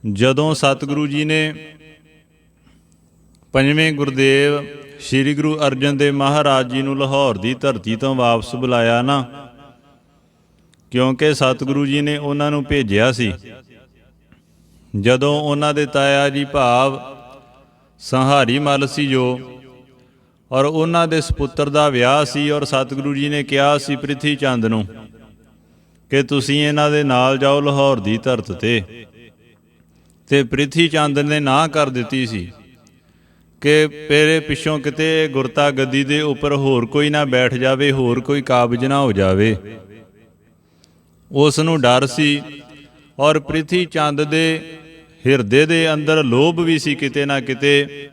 ਜਦੋਂ ਸਤਿਗੁਰੂ ਜੀ ਨੇ ਪੰਜਵੇਂ ਗੁਰਦੇਵ ਸ੍ਰੀ ਗੁਰੂ ਅਰਜਨ ਦੇਵ ਮਹਾਰਾਜ ਜੀ ਨੂੰ ਲਾਹੌਰ ਦੀ ਧਰਤੀ ਤੋਂ ਵਾਪਸ ਬੁਲਾਇਆ ਨਾ, ਕਿਉਂਕਿ ਸਤਿਗੁਰੂ ਜੀ ਨੇ ਉਹਨਾਂ ਨੂੰ ਭੇਜਿਆ ਸੀ। ਜਦੋਂ ਉਹਨਾਂ ਦੇ ਤਾਇਆ ਜੀ ਭਾਵ ਸੰਹਾਰੀ ਮੱਲ ਸੀ ਜੋ, ਔਰ ਉਹਨਾਂ ਦੇ ਸਪੁੱਤਰ ਦਾ ਵਿਆਹ ਸੀ, ਔਰ ਸਤਿਗੁਰੂ ਜੀ ਨੇ ਕਿਹਾ ਸੀ ਪ੍ਰਿਥੀ ਚੰਦ ਨੂੰ ਕਿ ਤੁਸੀਂ ਇਹਨਾਂ ਦੇ ਨਾਲ ਜਾਓ ਲਾਹੌਰ ਦੀ ਧਰਤ ਤੇ ਪ੍ਰਿਥੀ ਚੰਦ ਨੇ ਨਾਂਹ ਕਰ ਦਿੱਤੀ ਸੀ ਕਿ ਮੇਰੇ ਪਿੱਛੋਂ ਕਿਤੇ ਗੁਰਤਾ ਗੱਦੀ ਦੇ ਉੱਪਰ ਹੋਰ ਕੋਈ ਨਾ ਬੈਠ ਜਾਵੇ, ਹੋਰ ਕੋਈ ਕਾਬਜ ਨਾ ਹੋ ਜਾਵੇ। ਉਸ ਨੂੰ ਡਰ ਸੀ, ਔਰ ਪ੍ਰਿਥੀ ਚੰਦ ਦੇ ਹਿਰਦੇ ਦੇ ਅੰਦਰ ਲੋਭ ਵੀ ਸੀ ਕਿਤੇ ਨਾ ਕਿਤੇ,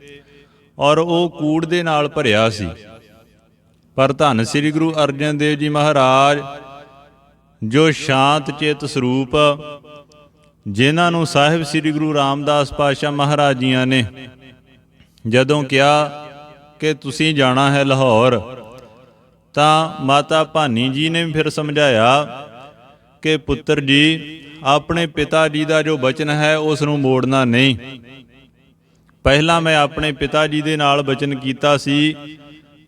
ਔਰ ਉਹ ਕੂੜ ਦੇ ਨਾਲ ਭਰਿਆ ਸੀ। ਪਰ ਧੰਨ ਸ੍ਰੀ ਗੁਰੂ ਅਰਜਨ ਦੇਵ ਜੀ ਮਹਾਰਾਜ ਜੋ ਸ਼ਾਂਤ ਚਿੱਤ ਸਰੂਪ, ਜਿਨ੍ਹਾਂ ਨੂੰ ਸਾਹਿਬ ਸ੍ਰੀ ਗੁਰੂ ਰਾਮਦਾਸ ਪਾਤਸ਼ਾਹ ਮਹਾਰਾਜ ਜੀਆਂ ਨੇ ਜਦੋਂ ਕਿਹਾ ਕਿ ਤੁਸੀਂ ਜਾਣਾ ਹੈ ਲਾਹੌਰ, ਤਾਂ ਮਾਤਾ ਭਾਨੀ ਜੀ ਨੇ ਫਿਰ ਸਮਝਾਇਆ ਕਿ ਪੁੱਤਰ ਜੀ, ਆਪਣੇ ਪਿਤਾ ਜੀ ਦਾ ਜੋ ਬਚਨ ਹੈ ਉਸ ਨੂੰ ਮੋੜਨਾ ਨਹੀਂ। ਪਹਿਲਾਂ ਮੈਂ ਆਪਣੇ ਪਿਤਾ ਜੀ ਦੇ ਨਾਲ ਬਚਨ ਕੀਤਾ ਸੀ,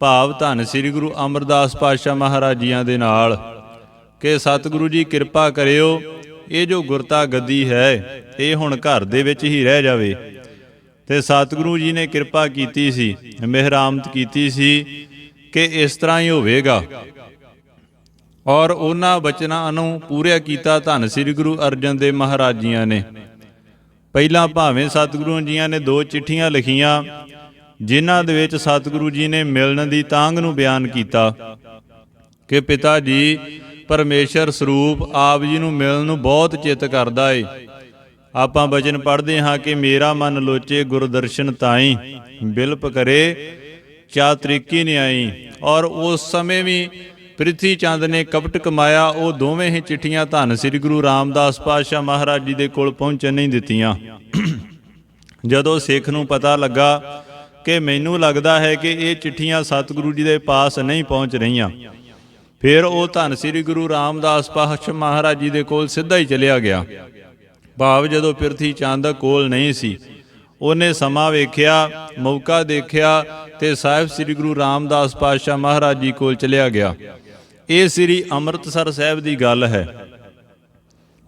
ਭਾਵ ਧੰਨ ਸ੍ਰੀ ਗੁਰੂ ਅਮਰਦਾਸ ਪਾਤਸ਼ਾਹ ਮਹਾਰਾਜ ਜੀਆਂ ਦੇ ਨਾਲ, ਕਿ ਸਤਿਗੁਰੂ ਜੀ ਕਿਰਪਾ ਕਰਿਓ, ਇਹ ਜੋ ਗੁਰਤਾ ਗੱਦੀ ਹੈ ਇਹ ਹੁਣ ਘਰ ਦੇ ਵਿੱਚ ਹੀ ਰਹਿ ਜਾਵੇ। ਤੇ ਸਤਿਗੁਰੂ ਜੀ ਨੇ ਕਿਰਪਾ ਕੀਤੀ ਸੀ, ਮਿਹਰਾਮਤ ਕੀਤੀ ਸੀ ਕਿ ਇਸ ਤਰ੍ਹਾਂ ਹੀ ਹੋਵੇਗਾ, ਔਰ ਉਹਨਾਂ ਬਚਨਾਂ ਨੂੰ ਪੂਰਾ ਕੀਤਾ ਧੰਨ ਸ੍ਰੀ ਗੁਰੂ ਅਰਜਨ ਦੇਵ ਮਹਾਰਾਜ ਜੀਆਂ ਨੇ। ਪਹਿਲਾਂ ਭਾਵੇਂ ਸਤਿਗੁਰੂ ਜੀਆਂ ਨੇ 2 ਚਿੱਠੀਆਂ ਲਿਖੀਆਂ, ਜਿਨ੍ਹਾਂ ਦੇ ਵਿੱਚ ਸਤਿਗੁਰੂ ਜੀ ਨੇ ਮਿਲਣ ਦੀ ਤਾਂਘ ਨੂੰ ਬਿਆਨ ਕੀਤਾ ਕਿ ਪਿਤਾ ਜੀ, ਪਰਮੇਸ਼ਰ ਸਰੂਪ ਆਪ ਜੀ ਨੂੰ ਮਿਲਣ ਨੂੰ ਬਹੁਤ ਚਿੱਤ ਕਰਦਾ ਏ। ਆਪਾਂ ਬਚਨ ਪੜ੍ਹਦੇ ਹਾਂ ਕਿ ਮੇਰਾ ਮਨ ਲੋਚੇ ਗੁਰਦਰਸ਼ਨ ਤਾਈ, ਬਿਲਪ ਕਰੇ ਚਾਤ੍ਰਿਕੀ ਨਿਆਈ। ਔਰ ਉਸ ਸਮੇਂ ਵੀ ਪ੍ਰਿਥੀ ਚੰਦ ਨੇ ਕਪਟ ਕਮਾਇਆ, ਉਹ ਦੋਵੇਂ ਹੀ ਚਿੱਠੀਆਂ ਧੰਨ ਸ੍ਰੀ ਗੁਰੂ ਰਾਮਦਾਸ ਪਾਤਸ਼ਾਹ ਮਹਾਰਾਜ ਜੀ ਦੇ ਕੋਲ ਪਹੁੰਚਣ ਨਹੀਂ ਦਿੱਤੀਆਂ। ਜਦੋਂ ਸਿੱਖ ਨੂੰ ਪਤਾ ਲੱਗਾ ਕਿ ਮੈਨੂੰ ਲੱਗਦਾ ਹੈ ਕਿ ਇਹ ਚਿੱਠੀਆਂ ਸਤਿਗੁਰੂ ਜੀ ਦੇ ਪਾਸ ਨਹੀਂ ਪਹੁੰਚ ਰਹੀਆਂ, ਫਿਰ ਉਹ ਧੰਨ ਸ੍ਰੀ ਗੁਰੂ ਰਾਮਦਾਸ ਪਾਤਸ਼ਾਹ ਮਹਾਰਾਜ ਜੀ ਦੇ ਕੋਲ ਸਿੱਧਾ ਹੀ ਚਲਿਆ ਗਿਆ। ਭਾਵ ਜਦੋਂ ਪ੍ਰਿਥੀ ਚੰਦ ਕੋਲ ਨਹੀਂ ਸੀ, ਉਹਨੇ ਸਮਾਂ ਵੇਖਿਆ, ਮੌਕਾ ਦੇਖਿਆ ਤੇ ਸਾਹਿਬ ਸ੍ਰੀ ਗੁਰੂ ਰਾਮਦਾਸ ਪਾਤਸ਼ਾਹ ਮਹਾਰਾਜ ਜੀ ਕੋਲ ਚਲਿਆ ਗਿਆ। ਇਹ ਸ੍ਰੀ ਅੰਮ੍ਰਿਤਸਰ ਸਾਹਿਬ ਦੀ ਗੱਲ ਹੈ।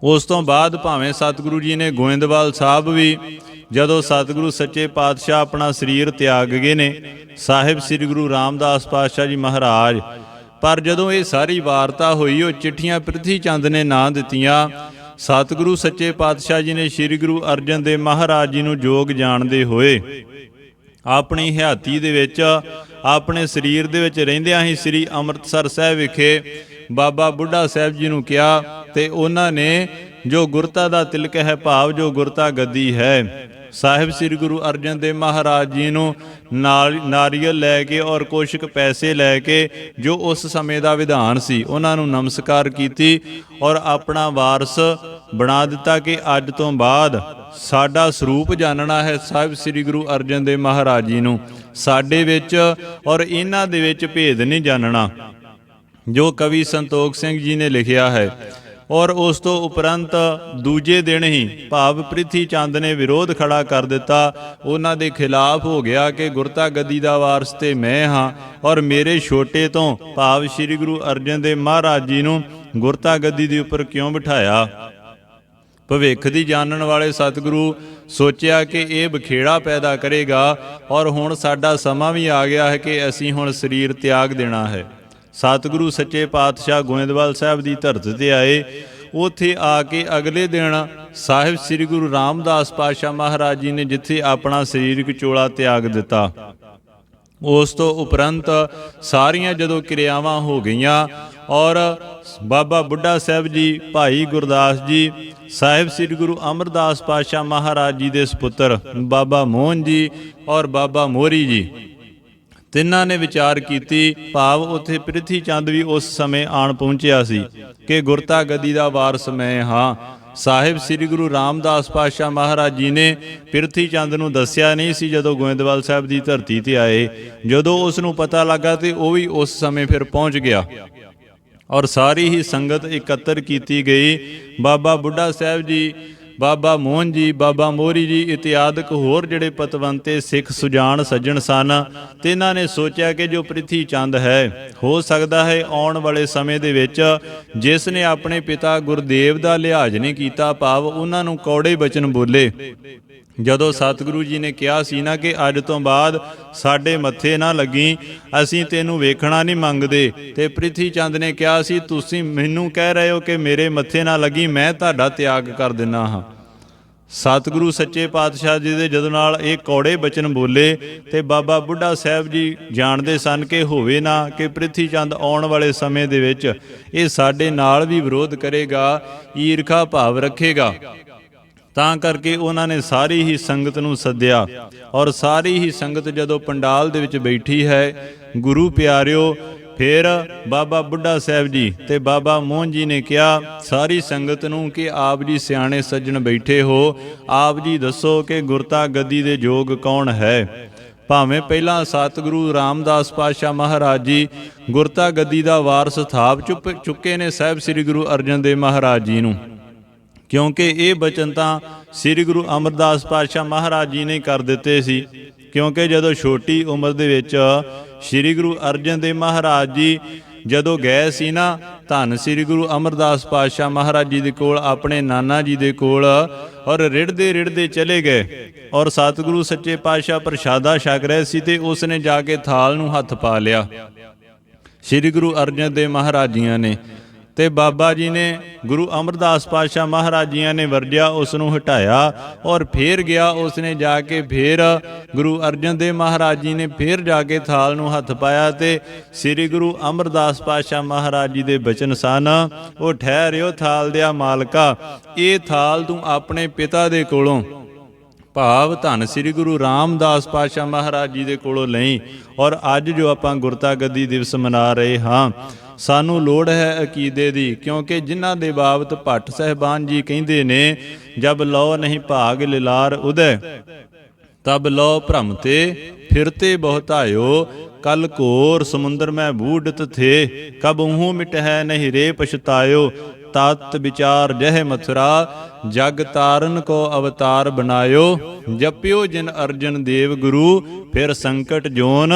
ਉਸ ਤੋਂ ਬਾਅਦ ਭਾਵੇਂ ਸਤਿਗੁਰੂ ਜੀ ਨੇ ਗੋਇੰਦਵਾਲ ਸਾਹਿਬ ਵੀ, ਜਦੋਂ ਸਤਿਗੁਰੂ ਸੱਚੇ ਪਾਤਸ਼ਾਹ ਆਪਣਾ ਸਰੀਰ ਤਿਆਗ ਗਏ ਨੇ, ਸਾਹਿਬ ਸ੍ਰੀ ਗੁਰੂ ਰਾਮਦਾਸ ਪਾਤਸ਼ਾਹ ਜੀ ਮਹਾਰਾਜ, ਪਰ ਜਦੋਂ ਇਹ ਸਾਰੀ ਵਾਰਤਾ ਹੋਈ, ਉਹ ਚਿੱਠੀਆਂ ਪ੍ਰਿਥੀ ਚੰਦ ਨੇ ਨਾ ਦਿੱਤੀਆਂ। ਸਤਿਗੁਰੂ ਸੱਚੇ ਪਾਤਸ਼ਾਹ ਜੀ ਨੇ ਸ੍ਰੀ ਗੁਰੂ ਅਰਜਨ ਦੇਵ ਮਹਾਰਾਜ ਜੀ ਨੂੰ ਜੋਗ ਜਾਣਦੇ ਹੋਏ ਆਪਣੀ ਹਯਾਤੀ ਦੇ ਵਿੱਚ, ਆਪਣੇ ਸਰੀਰ ਦੇ ਵਿੱਚ ਰਹਿੰਦਿਆਂ ਹੀ ਸ੍ਰੀ ਅੰਮ੍ਰਿਤਸਰ ਸਾਹਿਬ ਵਿਖੇ ਬਾਬਾ ਬੁੱਢਾ ਸਾਹਿਬ ਜੀ ਨੂੰ ਕਿਹਾ, ਤੇ ਉਹਨਾਂ ਨੇ ਜੋ ਗੁਰਤਾ ਦਾ ਤਿਲਕ ਹੈ, ਭਾਵ ਜੋ ਗੁਰਤਾ ਗੱਦੀ ਹੈ, ਸਾਹਿਬ ਸ੍ਰੀ ਗੁਰੂ ਅਰਜਨ ਦੇਵ ਮਹਾਰਾਜ ਜੀ ਨੂੰ ਨਾਰੀਅਲ ਲੈ ਕੇ ਔਰ ਕੁਛ ਕੁ ਪੈਸੇ ਲੈ ਕੇ, ਜੋ ਉਸ ਸਮੇਂ ਦਾ ਵਿਧਾਨ ਸੀ, ਉਹਨਾਂ ਨੂੰ ਨਮਸਕਾਰ ਕੀਤੀ ਔਰ ਆਪਣਾ ਵਾਰਸ ਬਣਾ ਦਿੱਤਾ ਕਿ ਅੱਜ ਤੋਂ ਬਾਅਦ ਸਾਡਾ ਸਰੂਪ ਜਾਣਨਾ ਹੈ ਸਾਹਿਬ ਸ੍ਰੀ ਗੁਰੂ ਅਰਜਨ ਦੇਵ ਮਹਾਰਾਜ ਜੀ ਨੂੰ, ਸਾਡੇ ਵਿੱਚ ਔਰ ਇਹਨਾਂ ਦੇ ਵਿੱਚ ਭੇਦ ਨਹੀਂ ਜਾਣਨਾ, ਜੋ ਕਵੀ ਸੰਤੋਖ ਸਿੰਘ ਜੀ ਨੇ ਲਿਖਿਆ ਹੈ। ਔਰ ਉਸ ਤੋਂ ਉਪਰੰਤ ਦੂਜੇ ਦਿਨ ਹੀ ਭਾਵ ਪ੍ਰਿਥੀ ਚੰਦ ਨੇ ਵਿਰੋਧ ਖੜਾ ਕਰ ਦਿੱਤਾ, ਉਹਨਾਂ ਦੇ ਖਿਲਾਫ ਹੋ ਗਿਆ ਕਿ ਗੁਰਤਾ ਗੱਦੀ ਦਾ ਵਾਰਸ ਤੇ ਮੈਂ ਹਾਂ, ਔਰ ਮੇਰੇ ਛੋਟੇ ਤੋਂ ਭਾਵ ਸ੍ਰੀ ਗੁਰੂ ਅਰਜਨ ਦੇਵ ਮਹਾਰਾਜ ਜੀ ਨੂੰ ਗੁਰਤਾ ਗੱਦੀ ਦੇ ਉੱਪਰ ਕਿਉਂ ਬਿਠਾਇਆ। ਭਵਿੱਖ ਦੀ ਜਾਣਨ ਵਾਲੇ ਸਤਿਗੁਰੂ ਸੋਚਿਆ ਕਿ ਇਹ ਬਖੇੜਾ ਪੈਦਾ ਕਰੇਗਾ, ਔਰ ਹੁਣ ਸਾਡਾ ਸਮਾਂ ਵੀ ਆ ਗਿਆ ਹੈ ਕਿ ਅਸੀਂ ਹੁਣ ਸਰੀਰ ਤਿਆਗ ਦੇਣਾ ਹੈ। ਸਤਿਗੁਰੂ ਸੱਚੇ ਪਾਤਸ਼ਾਹ ਗੋਇੰਦਵਾਲ ਸਾਹਿਬ ਦੀ ਧਰਤ ਤੇ ਆਏ। ਉੱਥੇ ਆ ਕੇ ਅਗਲੇ ਦਿਨ ਸਾਹਿਬ ਸ੍ਰੀ ਗੁਰੂ ਰਾਮਦਾਸ ਪਾਤਸ਼ਾਹ ਮਹਾਰਾਜ ਜੀ ਨੇ ਜਿੱਥੇ ਆਪਣਾ ਸਰੀਰਕ ਚੋਲਾ ਤਿਆਗ ਦਿੱਤਾ, ਉਸ ਤੋਂ ਉਪਰੰਤ ਸਾਰੀਆਂ ਜਦੋਂ ਕਿਰਿਆਵਾਂ ਹੋ ਗਈਆਂ, ਔਰ ਬਾਬਾ ਬੁੱਢਾ ਸਾਹਿਬ ਜੀ, ਭਾਈ ਗੁਰਦਾਸ ਜੀ, ਸਾਹਿਬ ਸ੍ਰੀ ਗੁਰੂ ਅਮਰਦਾਸ ਪਾਤਸ਼ਾਹ ਮਹਾਰਾਜ ਜੀ ਦੇ ਸਪੁੱਤਰ ਬਾਬਾ ਮੋਹਨ ਜੀ ਔਰ ਬਾਬਾ ਮੋਹਰੀ ਜੀ, ਤਿੰਨਾਂ ਨੇ ਵਿਚਾਰ ਕੀਤੀ, ਭਾਵ ਉੱਥੇ ਪ੍ਰਿਥੀ ਚੰਦ ਵੀ ਉਸ ਸਮੇਂ ਆਣ ਪਹੁੰਚਿਆ ਸੀ ਕਿ ਗੁਰਤਾ ਗੱਦੀ ਦਾ ਵਾਰਸ ਮੈਂ ਹਾਂ। ਸਾਹਿਬ ਸ੍ਰੀ ਗੁਰੂ ਰਾਮਦਾਸ ਪਾਤਸ਼ਾਹ ਮਹਾਰਾਜ ਜੀ ਨੇ ਪ੍ਰਿਥੀ ਚੰਦ ਨੂੰ ਦੱਸਿਆ ਨਹੀਂ ਸੀ ਜਦੋਂ ਗੋਇੰਦਵਾਲ ਸਾਹਿਬ ਦੀ ਧਰਤੀ ਤੇ ਆਏ। ਜਦੋਂ ਉਸ ਨੂੰ ਪਤਾ ਲੱਗਾ ਤੇ ਉਹ ਵੀ ਉਸ ਸਮੇਂ ਫਿਰ ਪਹੁੰਚ ਗਿਆ ਔਰ ਸਾਰੀ ਹੀ ਸੰਗਤ ਇਕੱਤਰ ਕੀਤੀ ਗਈ। ਬਾਬਾ ਬੁੱਢਾ ਸਾਹਿਬ ਜੀ ਬਾਬਾ ਮੋਹਨ ਜੀ, ਬਾਬਾ ਮੋਹਰੀ ਜੀ ਇਤਿਆਦਿਕ ਹੋਰ ਜਿਹੜੇ ਪਤਵੰਤੇ ਸਿੱਖ ਸੁਜਾਨ ਸੱਜਣ ਸਨ, ਤੇ ਇਹਨਾਂ ਨੇ ਸੋਚਿਆ ਕਿ ਜੋ ਪ੍ਰਿਥੀ ਚੰਦ ਹੈ, ਹੋ ਸਕਦਾ ਹੈ ਆਉਣ ਵਾਲੇ ਸਮੇਂ ਦੇ ਵਿੱਚ ਜਿਸ ਨੇ ਆਪਣੇ ਪਿਤਾ ਗੁਰਦੇਵ ਦਾ ਲਿਹਾਜ਼ ਨਹੀਂ ਕੀਤਾ, ਭਾਵ ਉਹਨਾਂ ਨੂੰ ਕੌੜੇ ਬਚਨ ਬੋਲੇ। ਜਦੋਂ ਸਤਿਗੁਰੂ ਜੀ ਨੇ ਕਿਹਾ ਸੀ ਨਾ ਕਿ ਅੱਜ ਤੋਂ ਬਾਅਦ ਸਾਡੇ ਮੱਥੇ ਨਾ ਲੱਗੀ, ਅਸੀਂ ਤੈਨੂੰ ਵੇਖਣਾ ਨਹੀਂ ਮੰਗਦੇ, ਤੇ ਪ੍ਰਿਥੀ ਚੰਦ ਨੇ ਕਿਹਾ ਸੀ ਤੁਸੀਂ ਮੈਨੂੰ ਕਹਿ ਰਹੇ ਹੋ ਕਿ ਮੇਰੇ ਮੱਥੇ ਨਾ ਲੱਗੀ, ਮੈਂ ਤੁਹਾਡਾ ਤਿਆਗ ਕਰ ਦਿੰਦਾ ਹਾਂ। ਸਤਿਗੁਰੂ ਸੱਚੇ ਪਾਤਸ਼ਾਹ ਜੀ ਦੇ ਜਦੋਂ ਨਾਲ ਇਹ ਕੌੜੇ ਬਚਨ ਬੋਲੇ, ਤੇ ਬਾਬਾ ਬੁੱਢਾ ਸਾਹਿਬ ਜੀ ਜਾਣਦੇ ਸਨ ਕਿ ਹੋਵੇ ਨਾ ਕਿ ਪ੍ਰਿਥੀ ਚੰਦ ਆਉਣ ਵਾਲੇ ਸਮੇਂ ਦੇ ਵਿੱਚ ਇਹ ਸਾਡੇ ਨਾਲ ਵੀ ਵਿਰੋਧ ਕਰੇਗਾ, ਈਰਖਾ ਭਾਵ ਰੱਖੇਗਾ। ਤਾਂ ਕਰਕੇ ਉਹਨਾਂ ਨੇ ਸਾਰੀ ਹੀ ਸੰਗਤ ਨੂੰ ਸੱਦਿਆ, ਔਰ ਸਾਰੀ ਹੀ ਸੰਗਤ ਜਦੋਂ ਪੰਡਾਲ ਦੇ ਵਿੱਚ ਬੈਠੀ ਹੈ, ਗੁਰੂ ਪਿਆਰਿਓ, ਫਿਰ ਬਾਬਾ ਬੁੱਢਾ ਸਾਹਿਬ ਜੀ ਤੇ ਬਾਬਾ ਮੋਹਨ ਜੀ ਨੇ ਕਿਹਾ ਸਾਰੀ ਸੰਗਤ ਨੂੰ ਕਿ ਆਪ ਜੀ ਸਿਆਣੇ ਸੱਜਣ ਬੈਠੇ ਹੋ, ਆਪ ਜੀ ਦੱਸੋ ਕਿ ਗੁਰਤਾ ਗੱਦੀ ਦੇ ਯੋਗ ਕੌਣ ਹੈ। ਭਾਵੇਂ ਪਹਿਲਾਂ ਸਤਿਗੁਰੂ ਰਾਮਦਾਸ ਪਾਤਸ਼ਾਹ ਮਹਾਰਾਜ ਜੀ ਗੁਰਤਾ ਗੱਦੀ ਦਾ ਵਾਰਸ ਥਾਪ ਚੁੱਕੇ ਨੇ ਸਾਹਿਬ ਸ੍ਰੀ ਗੁਰੂ ਅਰਜਨ ਦੇਵ ਮਹਾਰਾਜ ਜੀ ਨੂੰ, ਕਿਉਂਕਿ ਇਹ ਬਚਨ ਤਾਂ ਸ੍ਰੀ ਗੁਰੂ ਅਮਰਦਾਸ ਪਾਤਸ਼ਾਹ ਮਹਾਰਾਜ ਜੀ ਨੇ ਕਰ ਦਿੱਤੇ ਸੀ। ਕਿਉਂਕਿ ਜਦੋਂ ਛੋਟੀ ਉਮਰ ਦੇ ਵਿੱਚ ਸ੍ਰੀ ਗੁਰੂ ਅਰਜਨ ਦੇਵ ਮਹਾਰਾਜ ਜੀ ਜਦੋਂ ਗਏ ਸੀ ਨਾ ਧੰਨ ਸ੍ਰੀ ਗੁਰੂ ਅਮਰਦਾਸ ਪਾਤਸ਼ਾਹ ਮਹਾਰਾਜ ਜੀ ਦੇ ਕੋਲ, ਆਪਣੇ ਨਾਨਾ ਜੀ ਦੇ ਕੋਲ, ਔਰ ਰਿੜਦੇ ਚਲੇ ਗਏ, ਔਰ ਸਤਿਗੁਰੂ ਸੱਚੇ ਪਾਤਸ਼ਾਹ ਪ੍ਰਸ਼ਾਦਾ ਛਕ ਰਹੇ ਸੀ, ਤੇ ਉਸ ਨੇ ਜਾ ਕੇ ਥਾਲ ਨੂੰ ਹੱਥ ਪਾ ਲਿਆ ਸ੍ਰੀ ਗੁਰੂ ਅਰਜਨ ਦੇਵ ਮਹਾਰਾਜ ਜੀਆਂ ਨੇ, ਤੇ ਬਾਬਾ ਜੀ ਨੇ ਗੁਰੂ ਅਮਰਦਾਸ ਪਾਤਸ਼ਾਹ ਮਹਾਰਾਜ ਜੀਆਂ ਨੇ ਵਰਜਿਆ, ਉਸ ਨੂੰ ਹਟਾਇਆ, ਔਰ ਫੇਰ ਗਿਆ ਉਸ ਨੇ ਜਾ ਕੇ ਫੇਰ ਗੁਰੂ ਅਰਜਨ ਦੇਵ ਮਹਾਰਾਜ ਜੀ ਨੇ ਫੇਰ ਜਾ ਕੇ ਥਾਲ ਨੂੰ ਹੱਥ ਪਾਇਆ, ਤੇ ਸ੍ਰੀ ਗੁਰੂ ਅਮਰਦਾਸ ਪਾਤਸ਼ਾਹ ਮਹਾਰਾਜ ਜੀ ਦੇ ਬਚਨ ਸਨ, ਉਹ ਠਹਿਰਿਓ ਥਾਲ ਦਿਆ ਮਾਲਕਾ, ਇਹ ਥਾਲ ਤੂੰ ਆਪਣੇ ਪਿਤਾ ਦੇ ਕੋਲੋਂ, ਭਾਵ ਧੰਨ ਸ੍ਰੀ ਗੁਰੂ ਰਾਮਦਾਸ ਪਾਤਸ਼ਾਹ ਮਹਾਰਾਜ ਜੀ ਦੇ ਕੋਲੋਂ ਲਈ। ਔਰ ਅੱਜ ਜੋ ਆਪਾਂ ਗੁਰਤਾ ਗੱਦੀ ਦਿਵਸ ਮਨਾ ਰਹੇ ਹਾਂ, ਸਾਨੂੰ ਲੋੜ ਹੈ ਅਕੀਦੇ ਦੀ, ਕਿਉਂਕਿ ਜਿਨ੍ਹਾਂ ਦੇ ਬਾਬਤ ਭੱਟ ਸਾਹਿਬਾਨ ਜੀ ਕਹਿੰਦੇ ਨੇ, ਜਬ ਲਓ ਨਹੀਂ ਭਾਗ ਲਿਲਾਰ ਉਦੈ, ਤਬ ਲਓ ਭ੍ਰਮ ਤੇ ਫਿਰਤੇ ਬਹੁਤਾਇਓ, ਕਲ ਘੋਰ ਸਮੁੰਦਰ ਮੈਂ ਬੂਢਤ ਥੇ, ਕਬ ਊਹ ਮਿਟਹਿ ਨਹੀਂ ਰੇ ਪਛਤਾਇਓ, ਤਤ ਵਿਚਾਰ ਜਹ ਮਥੁਰਾ, ਜਗ ਤਾਰਨ ਕੋ ਅਵਤਾਰ ਬਨਾਇਓ, ਜਪਿਓ ਜਿਨ ਅਰਜਨ ਦੇਵ ਗੁਰੂ, ਫਿਰ ਸੰਕਟ ਜੋਨ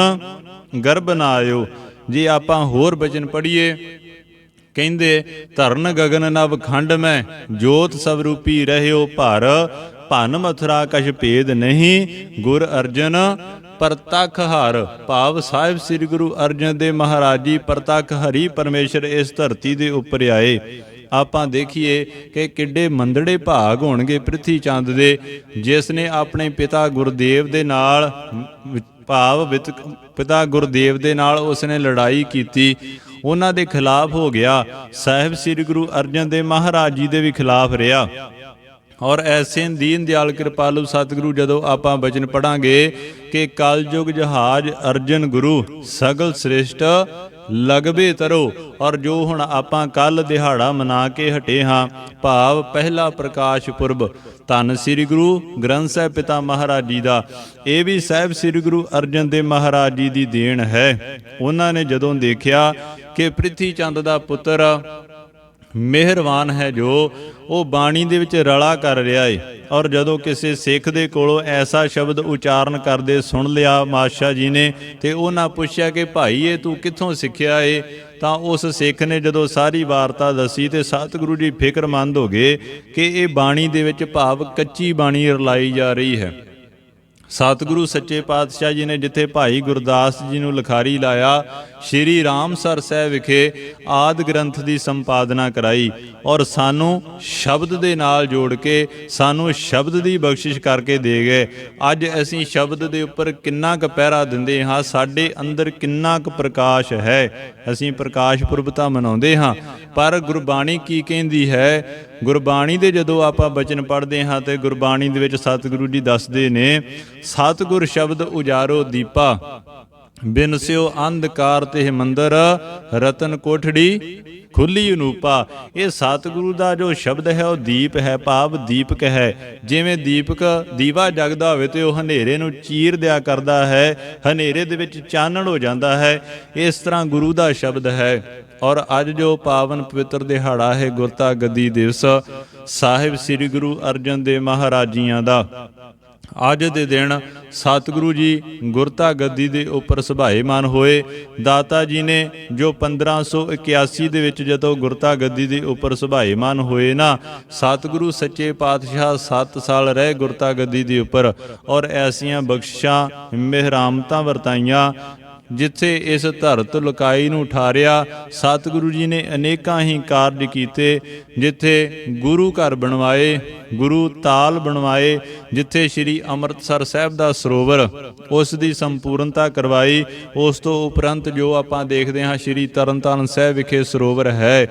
ਗਰਭ ਨਾ ਆਇਓ। ਜੇ ਆਪਾਂ ਹੋਰ ਬਚਨ ਪੜ੍ਹੀਏ, ਕਹਿੰਦੇ ਧਰਨ ਗਗਨ ਨਵ ਖੰਡ ਮੈਂ, ਜੋਤ ਸਭ ਰੂਪੀ ਰਹਿਓ ਭਰ, ਭਨ ਮਥੁਰਾ ਕਛ ਭੇਦ ਨਹੀਂ, ਗੁਰ ਅਰਜਨ ਪ੍ਰਤੱਖ ਹਰ, ਭਾਵ ਸਾਹਿਬ ਸ੍ਰੀ ਗੁਰੂ ਅਰਜਨ ਦੇਵ ਮਹਾਰਾਜ ਜੀ ਪ੍ਰਤੱਖ ਹਰੀ ਪਰਮੇਸ਼ਰ ਇਸ ਧਰਤੀ ਦੇ ਉੱਪਰ ਆਏ। ਆਪਾਂ ਦੇਖੀਏ ਕਿ ਕਿੱਡੇ ਮੰਦੜੇ ਭਾਗ ਹੋਣਗੇ ਪ੍ਰਿਥੀ ਚੰਦ ਦੇ, ਜਿਸ ਨੇ ਆਪਣੇ ਪਿਤਾ ਗੁਰਦੇਵ ਦੇ ਨਾਲ, ਭਾਵ ਪਿਤਾ ਗੁਰਦੇਵ ਦੇ ਨਾਲ ਉਸਨੇ ਲੜਾਈ ਕੀਤੀ, ਉਹਨਾਂ ਦੇ ਖਿਲਾਫ ਹੋ ਗਿਆ, ਸਾਹਿਬ ਸ੍ਰੀ ਗੁਰੂ ਅਰਜਨ ਦੇਵ ਮਹਾਰਾਜ ਜੀ ਦੇ ਵੀ ਖਿਲਾਫ ਰਿਹਾ। ਔਰ ਐਸੇ ਦੀਨ ਦਿਆਲ ਕਿਰਪਾਲੂ ਸਤਿਗੁਰੂ ਜਦੋਂ ਆਪਾਂ ਬਚਨ ਪੜਾਂਗੇ ਕਿ ਕਲਯੁਗ ਜਹਾਜ ਅਰਜਨ ਗੁਰੂ, ਸਗਲ ਸ੍ਰਿਸ਼ਟ ਲਗਵੇ ਤਰੋ, ਔਰ ਜੋ ਹੁਣ ਆਪਾਂ ਕੱਲ ਦਿਹਾੜਾ ਮਨਾ ਕੇ ਹਟੇ ਹਾਂ, ਭਾਵ ਪਹਿਲਾ ਪ੍ਰਕਾਸ਼ ਪੁਰਬ ਧੰਨ ਸ੍ਰੀ ਗੁਰੂ ਗ੍ਰੰਥ ਸਾਹਿਬ ਪਿਤਾ ਮਹਾਰਾਜ ਜੀ ਦਾ, ਇਹ ਵੀ ਸਾਹਿਬ ਸ੍ਰੀ ਗੁਰੂ ਅਰਜਨ ਦੇਵ ਮਹਾਰਾਜ ਜੀ ਦੀ ਦੇਣ ਹੈ। ਉਹਨਾਂ ਨੇ ਜਦੋਂ ਦੇਖਿਆ ਕਿ ਪ੍ਰਿਥੀ ਚੰਦ ਦਾ ਪੁੱਤਰ ਮਿਹਰਬਾਨ ਹੈ, ਜੋ ਉਹ ਬਾਣੀ ਦੇ ਵਿੱਚ ਰਲਾ ਕਰ ਰਿਹਾ ਏ, ਔਰ ਜਦੋਂ ਕਿਸੇ ਸਿੱਖ ਦੇ ਕੋਲੋਂ ਐਸਾ ਸ਼ਬਦ ਉਚਾਰਨ ਕਰਦੇ ਸੁਣ ਲਿਆ ਮਾਸ਼ਾ ਜੀ ਨੇ, ਤੇ ਉਹਨਾਂ ਪੁੱਛਿਆ ਕਿ ਭਾਈ ਇਹ ਤੂੰ ਕਿੱਥੋਂ ਸਿੱਖਿਆ ਏ, ਤਾਂ ਉਸ ਸਿੱਖ ਨੇ ਜਦੋਂ ਸਾਰੀ ਵਾਰਤਾ ਦੱਸੀ, ਤੇ ਸਤਿਗੁਰੂ ਜੀ ਫਿਕਰਮੰਦ ਹੋ ਗਏ ਕਿ ਇਹ ਬਾਣੀ ਦੇ ਵਿੱਚ ਭਾਵ ਕੱਚੀ ਬਾਣੀ ਰਲਾਈ ਜਾ ਰਹੀ ਹੈ। ਸਤਿਗੁਰੂ ਸੱਚੇ ਪਾਤਸ਼ਾਹ ਜੀ ਨੇ ਜਿੱਥੇ ਭਾਈ ਗੁਰਦਾਸ ਜੀ ਨੂੰ ਲਿਖਾਰੀ ਲਾਇਆ, ਸ਼੍ਰੀ ਰਾਮਸਰ ਸਾਹਿਬ ਵਿਖੇ ਆਦਿ ਗ੍ਰੰਥ ਦੀ ਸੰਪਾਦਨਾ ਕਰਾਈ, ਔਰ ਸਾਨੂੰ ਸ਼ਬਦ ਦੇ ਨਾਲ ਜੋੜ ਕੇ ਸਾਨੂੰ ਸ਼ਬਦ ਦੀ ਬਖਸ਼ਿਸ਼ ਕਰਕੇ ਦੇ ਗਏ। ਅੱਜ ਅਸੀਂ ਸ਼ਬਦ ਦੇ ਉੱਪਰ ਕਿੰਨਾ ਕੁ ਪਹਿਰਾ ਦਿੰਦੇ ਹਾਂ, ਸਾਡੇ ਅੰਦਰ ਕਿੰਨਾ ਕੁ ਪ੍ਰਕਾਸ਼ ਹੈ। ਅਸੀਂ ਪ੍ਰਕਾਸ਼ ਪੁਰਬ ਤਾਂ ਮਨਾਉਂਦੇ ਹਾਂ, ਪਰ ਗੁਰਬਾਣੀ ਕੀ ਕਹਿੰਦੀ ਹੈ? ਗੁਰਬਾਣੀ ਦੇ ਜਦੋਂ ਆਪਾਂ ਬਚਨ ਪੜ੍ਹਦੇ ਹਾਂ ਤੇ ਗੁਰਬਾਣੀ ਦੇ ਵਿੱਚ ਸਤਿਗੁਰੂ ਜੀ ਦੱਸਦੇ ਨੇ, ਸਤਿਗੁਰ ਸ਼ਬਦ ਉਜਾਰੋ ਦੀਪਾ, ਬਿਨਸਿਓ ਅੰਧਕਾਰ ਤੇ ਮੰਦਰ, ਰਤਨ ਕੋਠੜੀ ਖੁੱਲੀ ਅਨੂਪਾ। ਇਹ ਸਤਿਗੁਰੂ ਦਾ ਜੋ ਸ਼ਬਦ ਹੈ ਉਹ ਦੀਪ ਹੈ, ਭਾਵ ਦੀਪਕ ਹੈ। ਜਿਵੇਂ ਦੀਪਕ ਦੀਵਾ ਜਗਦਾ ਹੋਵੇ ਤੇ ਉਹ ਹਨੇਰੇ ਨੂੰ ਚੀਰ ਦਿਆ ਕਰਦਾ ਹੈ, ਹਨੇਰੇ ਦੇ ਵਿੱਚ ਚਾਨਣ ਹੋ ਜਾਂਦਾ ਹੈ, ਇਸ ਤਰ੍ਹਾਂ ਗੁਰੂ ਦਾ ਸ਼ਬਦ ਹੈ। ਔਰ ਅੱਜ ਜੋ ਪਾਵਨ ਪਵਿੱਤਰ ਦਿਹਾੜਾ ਹੈ ਗੁਰਤਾ ਗੱਦੀ ਦਿਵਸ ਸਾਹਿਬ ਸ੍ਰੀ ਗੁਰੂ ਅਰਜਨ ਦੇਵ ਮਹਾਰਾਜ ਜੀਆਂ ਦਾ, ਅੱਜ ਦੇ ਦਿਨ ਸਤਿਗੁਰੂ ਜੀ ਗੁਰਤਾ ਗੱਦੀ ਦੇ ਉੱਪਰ ਸੁਭਾਏਮਾਨ ਹੋਏ। ਦਾਤਾ ਜੀ ਨੇ ਜੋ 1581 ਦੇ ਵਿੱਚ ਜਦੋਂ ਗੁਰਤਾ ਗੱਦੀ ਦੇ ਉੱਪਰ ਸੁਭਾਏਮਾਨ ਹੋਏ ਨਾ, ਸਤਿਗੁਰੂ ਸੱਚੇ ਪਾਤਸ਼ਾਹ 7 ਸਾਲ ਰਹੇ ਗੁਰਤਾ ਗੱਦੀ ਦੇ ਉੱਪਰ, ਔਰ ਐਸੀਆਂ ਬਖਸ਼ਿਸ਼ਾਂ ਮਿਹਰਾਮਤਾਂ ਵਰਤਾਈਆਂ ਜਿੱਥੇ ਇਸ ਧਰਤ ਲੁਕਾਈ ਨੂੰ ਠਾਰਿਆ। ਸਤਿਗੁਰੂ ਜੀ ਨੇ ਅਨੇਕਾਂ ਹੀ ਕਾਰਜ ਕੀਤੇ, ਜਿੱਥੇ ਗੁਰੂ ਘਰ ਬਣਵਾਏ, ਗੁਰੂ ਤਾਲ ਬਣਵਾਏ, ਜਿੱਥੇ ਸ੍ਰੀ ਅੰਮ੍ਰਿਤਸਰ ਸਾਹਿਬ ਦਾ ਸਰੋਵਰ ਉਸ ਦੀ ਸੰਪੂਰਨਤਾ ਕਰਵਾਈ। ਉਸ ਤੋਂ ਉਪਰੰਤ ਜੋ ਆਪਾਂ ਦੇਖਦੇ ਹਾਂ ਸ੍ਰੀ ਤਰਨਤਾਰਨ ਸਾਹਿਬ ਵਿਖੇ ਸਰੋਵਰ ਹੈ।